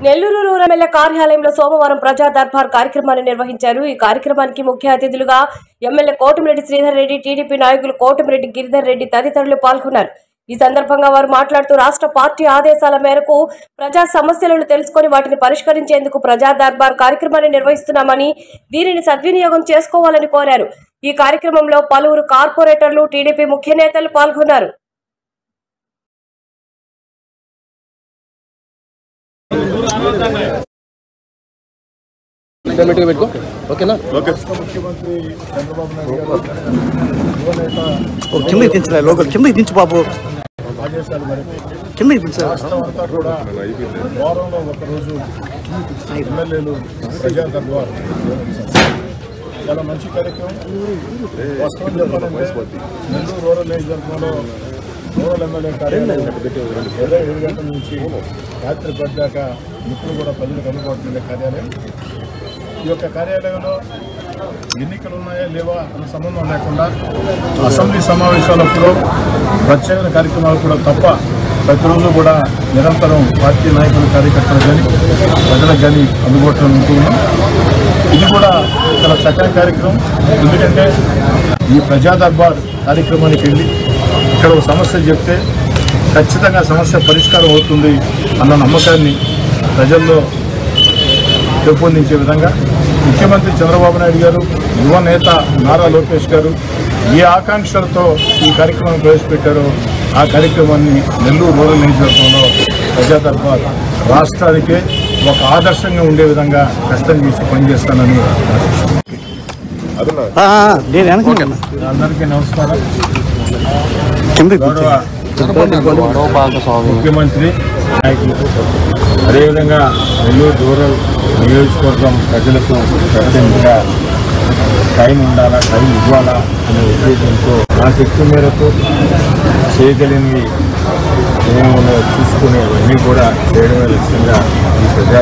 Nellore rural MLA కార్యాలయంలో సోమవారం ప్రజా దర్బార్ కార్యక్రమాన్ని నిర్వహించారు। ఈ కార్యక్రమానికి ముఖ్య అతిథులుగా ఎమ్మెల్యే కోటమిరెడ్డి శ్రీధర్ రెడ్డి, టీడీపీ నాయకులు కోటమిరెడ్డి గిరిధర్ రెడ్డి తదితరులు పాల్గొన్నారు। ఈ సందర్భంగా వారు మాట్లాడుతూ రాష్ట్ర పార్టీ ఆదేశాల మేరకు ప్రజా సమస్యలను తెలుసుకొని వాటిని పరిష్కరించేందుకు ప్రజా దర్బార్ కార్యక్రమాన్ని నిర్వహిస్తున్నామని, దీనిని సద్వినియోగం చేసుకోవాలని కోరారు। ఈ కార్యక్రమంలో పలువురు కార్పొరేటర్లు, టీడీపీ ముఖ్య నేతలు పాల్గొన్నారు। ఓకేనా? ముఖ్యమంత్రి చంద్రబాబు నాయుడు కిందకి దించలే, లోకల్ కిందకి దించు బాబు, ఆదేశాలు మేరకు కిందకి దించారు। రాష్ట్రం అంతా కూడా వారంలో ఒకరోజు ఎమ్మెల్యేలు ప్రజా దర్బార్ చాలా మంచి కార్యక్రమం। వాస్తవం చెప్పాలంటే నెల్లూరు రూరల్ నియోజకవర్గంలో రూరల్ ఎమ్మెల్యే కార్యాలయం 7 గంటల నుంచి రాత్రి పడ్డాక ఇప్పుడు కూడా ప్రజలకు అందుబాటులో ఉండే కార్యాలయం। ఈ యొక్క కార్యాలయంలో ఎన్నికలు ఉన్నాయా లేవా అన్న సంబంధం లేకుండా అసెంబ్లీ సమావేశాలప్పుడు ప్రత్యేక కార్యక్రమాలు కూడా తప్ప ప్రతిరోజు కూడా నిరంతరం పార్టీ నాయకులు, కార్యకర్తలు కానీ ప్రజలకు కానీ అందుబాటులో ఉంటున్నాం। ఇది కూడా చాలా చక్కని కార్యక్రమం। ఎందుకంటే ఈ ప్రజా దర్బార్ కార్యక్రమానికి వెళ్ళి ఇక్కడ ఒక సమస్య చెప్తే ఖచ్చితంగా సమస్య పరిష్కారం అవుతుంది అన్న నమ్మకాన్ని ప్రజల్లో పెంపొందించే విధంగా ముఖ్యమంత్రి చంద్రబాబు నాయుడు గారు, యువ నేత నారా లోకేష్ గారు ఏ ఆకాంక్షలతో ఈ కార్యక్రమం ప్రవేశపెట్టారో ఆ కార్యక్రమాన్ని నెల్లూరు రూరల్ నియోజకవర్గంలో ప్రజా దర్బార్ రాష్ట్రానికే ఒక ఆదర్శంగా ఉండే విధంగా కష్టం చేసి పనిచేస్తానని అందరికీ నమస్కారం। ముఖ్యమంత్రి నాయకులకు, అదేవిధంగా నెల్లూరు రూరల్ నియోజకవర్గం ప్రజలకు ప్రత్యేకంగా టైం ఉండాలా, టైం ఇవ్వాలా అనే ఉద్దేశంతో నా శక్తి మేరకు చేయగలిగినవి ఏమో చూసుకునేవన్నీ కూడా చేయడమే లక్ష్యంగా ఈ ప్రజా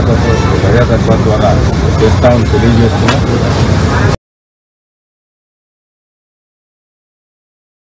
దర్బార్ ద్వారా చేస్తామని తెలియజేస్తున్నాం।